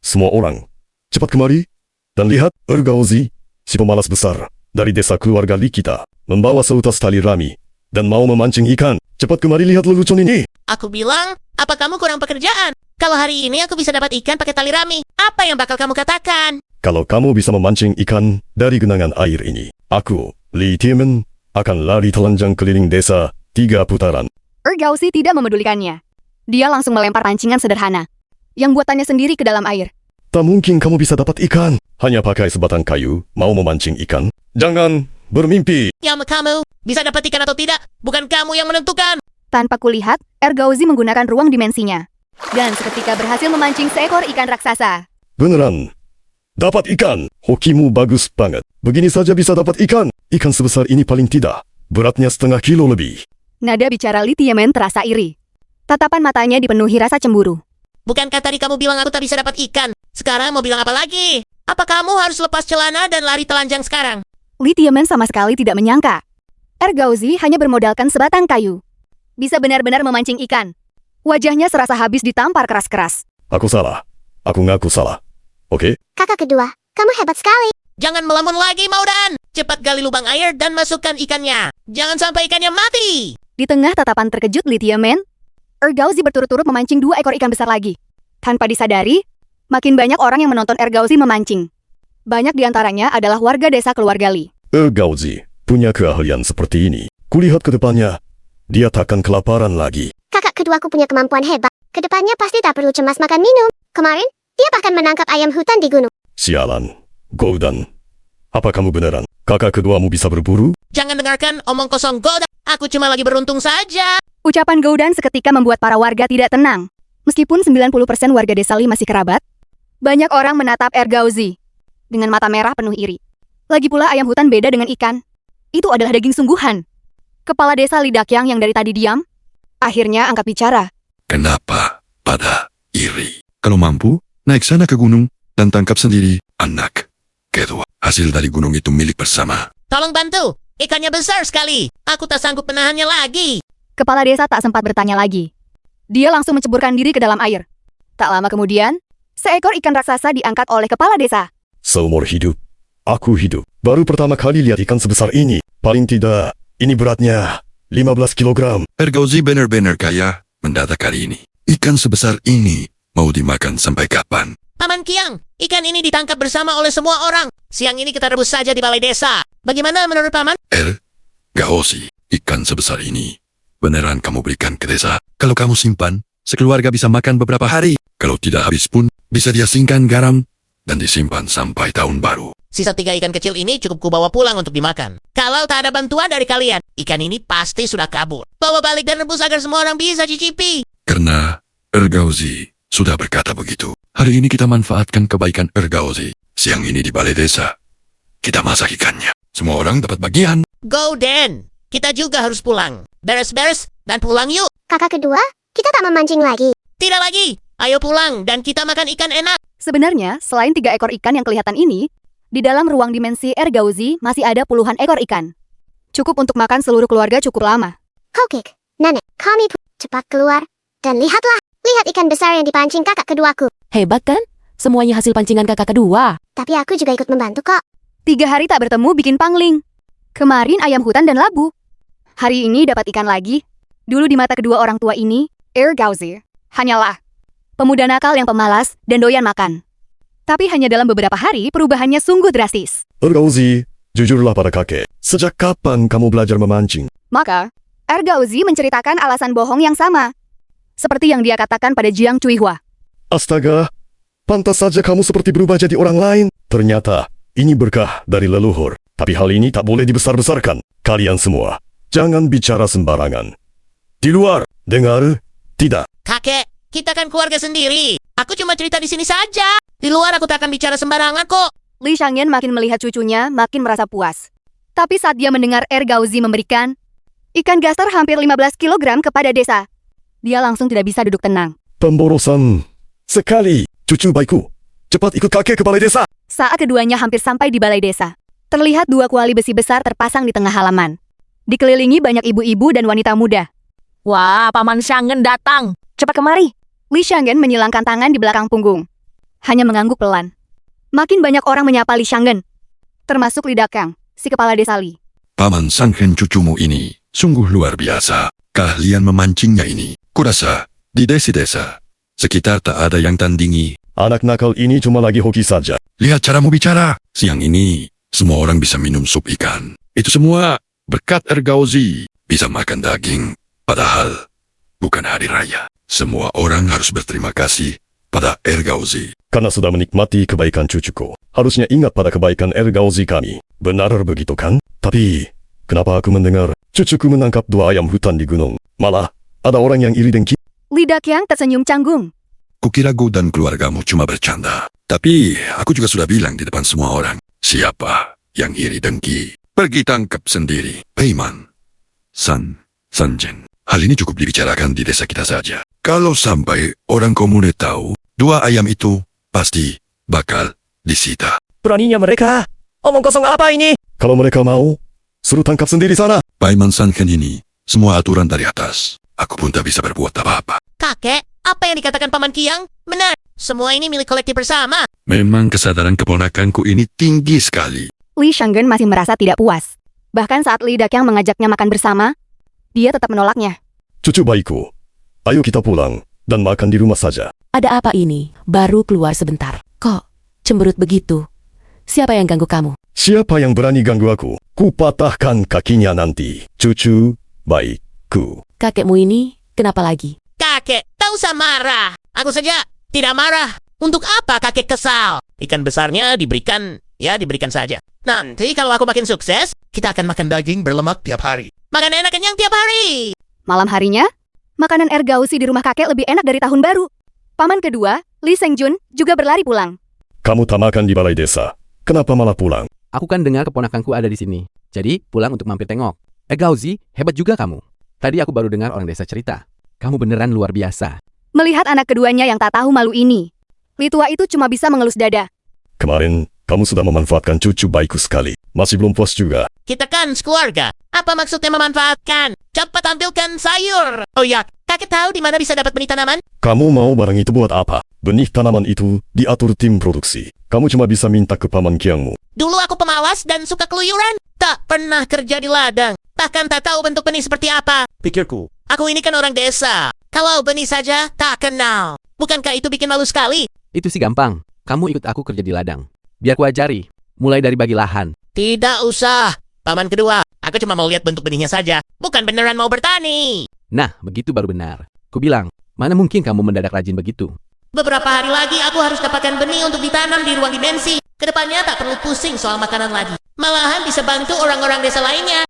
Semua orang, cepat kemari dan lihat Ergaozi, si pemalas besar dari desa keluarga Li kita, membawa seutas tali rami dan mau memancing ikan. Cepat kemari lihat lelucon ini. Aku bilang, apa kamu kurang pekerjaan? Kalau hari ini aku bisa dapat ikan pakai tali rami, apa yang bakal kamu katakan? Kalau kamu bisa memancing ikan dari genangan air ini, aku, Li Tiemen, akan lari telanjang keliling desa 3 putaran. Ergaozi tidak memedulikannya. Dia langsung melempar pancingan sederhana yang buatannya sendiri ke dalam air. Tak mungkin kamu bisa dapat ikan. Hanya pakai sebatang kayu, mau memancing ikan? Jangan bermimpi. Yang kamu, bisa dapat ikan atau tidak, bukan kamu yang menentukan. Tanpa kulihat, Ergaozi menggunakan ruang dimensinya. Dan seketika berhasil memancing seekor ikan raksasa. Beneran. Dapat ikan. Hokimu bagus banget. Begini saja bisa dapat ikan. Ikan sebesar ini paling tidak. Beratnya setengah kilo lebih. Nada bicara Li Tiemen terasa iri. Tatapan matanya dipenuhi rasa cemburu. Bukankah tadi kamu bilang aku tak bisa dapat ikan? Sekarang mau bilang apa lagi? Apa kamu harus lepas celana dan lari telanjang sekarang? Li Tiemen sama sekali tidak menyangka. Ergaozi hanya bermodalkan sebatang kayu. Bisa benar-benar memancing ikan. Wajahnya serasa habis ditampar keras-keras. Aku salah. Aku ngaku salah. Oke? Kakak kedua, kamu hebat sekali. Jangan melamun lagi, Maudan. Cepat gali lubang air dan masukkan ikannya. Jangan sampai ikannya mati. Di tengah tatapan terkejut Li Tiemen, Ergaozi berturut-turut memancing 2 ekor ikan besar lagi. Tanpa disadari, makin banyak orang yang menonton Ergaozi memancing. Banyak di antaranya adalah warga desa keluarga Li. Ergaozi punya keahlian seperti ini. Kulihat ke depannya, dia takkan kelaparan lagi. Kakak keduaku punya kemampuan hebat. Kedepannya pasti tak perlu cemas makan minum. Kemarin, dia bahkan menangkap ayam hutan di gunung. Sialan, Goudan. Apa kamu beneran? Kakak keduamu bisa berburu? Jangan dengarkan omong kosong Goudan. Aku cuma lagi beruntung saja. Ucapan Goudan seketika membuat para warga tidak tenang. Meskipun 90% warga desa Li masih kerabat, banyak orang menatap Ergaozi dengan mata merah penuh iri. Lagi pula ayam hutan beda dengan ikan. Itu adalah daging sungguhan. Kepala desa Li Dakyang yang dari tadi diam, akhirnya angkat bicara. Kenapa pada iri? Kalau mampu, naik sana ke gunung dan tangkap sendiri anak kedua. Hasil dari gunung itu milik bersama. Tolong bantu. Ikannya besar sekali. Aku tak sanggup menahannya lagi. Kepala desa tak sempat bertanya lagi. Dia langsung menceburkan diri ke dalam air. Tak lama kemudian, seekor ikan raksasa diangkat oleh kepala desa. Seumur hidup, aku hidup. Baru pertama kali lihat ikan sebesar ini. Paling tidak, ini beratnya 15 kilogram. Ergaozi benar-benar kaya mendadak hari ini. Ikan sebesar ini mau dimakan sampai kapan? Paman Kiang, ikan ini ditangkap bersama oleh semua orang. Siang ini kita rebus saja di balai desa. Bagaimana menurut Paman? Ergaozi, ikan sebesar ini beneran kamu berikan ke desa? Kalau kamu simpan, sekeluarga bisa makan beberapa hari. Kalau tidak habis pun, bisa diasingkan garam dan disimpan sampai tahun baru. Sisa 3 ikan kecil ini cukup kubawa pulang untuk dimakan. Kalau tak ada bantuan dari kalian, ikan ini pasti sudah kabur. Bawa balik dan rebus agar semua orang bisa cicipi. Karena Ergaozi sudah berkata begitu. Hari ini kita manfaatkan kebaikan Ergaozi. Siang ini di balai desa, kita masak ikannya. Semua orang dapat bagian. Go Den, kita juga harus pulang. Beres-beres dan pulang yuk. Kakak kedua, kita tak memancing lagi. Tidak lagi. Ayo pulang dan kita makan ikan enak. Sebenarnya, selain 3 ekor ikan yang kelihatan ini, di dalam ruang dimensi Ergaozi masih ada puluhan ekor ikan. Cukup untuk makan seluruh keluarga cukup lama. Kokik, nenek, kami cepat keluar. Dan lihatlah, lihat ikan besar yang dipancing kakak keduaku. Hebat kan? Semuanya hasil pancingan kakak kedua. Tapi aku juga ikut membantu kok. 3 hari tak bertemu bikin pangling. Kemarin ayam hutan dan labu. Hari ini dapat ikan lagi. Dulu di mata kedua orang tua ini, Ergaozi hanyalah pemuda nakal yang pemalas dan doyan makan. Tapi hanya dalam beberapa hari, perubahannya sungguh drastis. Ergaozi, jujurlah pada kakek. Sejak kapan kamu belajar memancing? Maka, Ergaozi menceritakan alasan bohong yang sama. Seperti yang dia katakan pada Jiang Cuihua. Astaga, pantas saja kamu seperti berubah jadi orang lain. Ternyata, ini berkah dari leluhur. Tapi hal ini tak boleh dibesar-besarkan. Kalian semua, jangan bicara sembarangan. Di luar, dengar? Tidak. Kakek, kita kan keluarga sendiri. Aku cuma cerita di sini saja. Di luar aku tak akan bicara sembarangan kok. Li Shangyan makin melihat cucunya, makin merasa puas. Tapi saat dia mendengar Ergaozi memberikan ikan gastar hampir 15 kilogram kepada desa, dia langsung tidak bisa duduk tenang. Pemborosan sekali, cucu baikku. Cepat ikut kakek ke balai desa. Saat keduanya hampir sampai di balai desa, terlihat 2 kuali besi besar terpasang di tengah halaman. Dikelilingi banyak ibu-ibu dan wanita muda. Wah, Paman Shanggen datang. Cepat kemari. Li Shangyan menyilangkan tangan di belakang punggung. hanya mengangguk pelan. Makin banyak orang menyapa Li Shanggen, termasuk Li Dakang, si kepala desa Li. Paman Sanghen cucumu ini sungguh luar biasa. Keahlian memancingnya ini, kurasa di desa-desa sekitar tak ada yang tandingi. Anak nakal ini cuma lagi hoki saja. Lihat caramu bicara. Siang ini, semua orang bisa minum sup ikan. Itu semua berkat Ergauzi. Bisa makan daging, padahal bukan hari raya. Semua orang harus berterima kasih pada Ergauzi. Karena sudah menikmati kebaikan cucuku. Harusnya ingat pada kebaikan Ergauzi kami. Benar begitu kan? Tapi, kenapa aku mendengar cucuku menangkap 2 ayam hutan di gunung? Malah, ada orang yang iri dengki. Li Dakyang tersenyum canggung. Kukira kau dan keluargamu cuma bercanda. Tapi, aku juga sudah bilang di depan semua orang. Siapa yang iri dengki? Pergi tangkap sendiri. Peiman. Sanjen. Hal ini cukup dibicarakan di desa kita saja. Kalau sampai orang komune tahu, 2 ayam itu pasti bakal disita. Beraninya mereka. Omong kosong apa ini? Kalau mereka mau, suruh tangkap sendiri sana. Paiman Sanken ini, semua aturan dari atas. Aku pun tak bisa berbuat apa-apa. Kakek, apa yang dikatakan Paman Kiang? Benar, semua ini milik kolektif bersama. Memang kesadaran keponakanku ini tinggi sekali. Li Shanggen masih merasa tidak puas. Bahkan saat Li Dakyang mengajaknya makan bersama, dia tetap menolaknya. Cucu bayiku, ayo kita pulang dan makan di rumah saja. Ada apa ini? Baru keluar sebentar. Kok cemberut begitu? Siapa yang ganggu kamu? Siapa yang berani ganggu aku? Kupatahkan kakinya nanti. Cucu bayiku. Kakekmu ini kenapa lagi? Kakek, tak usah marah. Aku saja tidak marah. Untuk apa kakek kesal? Ikan besarnya diberikan saja. Nanti kalau aku makin sukses, kita akan makan daging berlemak tiap hari. Makan enak kenyang tiap hari. Malam harinya, makanan Ergauzi di rumah kakek lebih enak dari tahun baru. Paman kedua, Li Sengjun, juga berlari pulang. Kamu tak makan di balai desa. Kenapa malah pulang? Aku kan dengar keponakanku ada di sini. Jadi, pulang untuk mampir tengok. Gauzi, hebat juga kamu. Tadi aku baru dengar orang desa cerita. Kamu beneran luar biasa. Melihat anak keduanya yang tak tahu malu ini, Li tua itu cuma bisa mengelus dada. Kemarin, kamu sudah memanfaatkan cucu bayiku sekali. Masih belum puas juga. Kita kan sekeluarga. Apa maksudnya memanfaatkan? Cepat tampilkan sayur. Oh ya, kakek tahu di mana bisa dapat benih tanaman? Kamu mau barang itu buat apa? Benih tanaman itu diatur tim produksi. Kamu cuma bisa minta ke paman kiangmu. Dulu aku pemalas dan suka keluyuran. Tak pernah kerja di ladang. Bahkan tak tahu bentuk benih seperti apa. Pikirku, aku ini kan orang desa. Kalau benih saja, tak kenal. Bukankah itu bikin malu sekali? Itu sih gampang. Kamu ikut aku kerja di ladang. Biar ku ajari. Mulai dari bagi lahan. Tidak usah. Paman kedua, aku cuma mau lihat bentuk benihnya saja. Bukan beneran mau bertani. Nah, begitu baru benar. Ku bilang, mana mungkin kamu mendadak rajin begitu? Beberapa hari lagi aku harus dapatkan benih untuk ditanam di ruang dimensi. Kedepannya tak perlu pusing soal makanan lagi. Malahan bisa bantu orang-orang desa lainnya.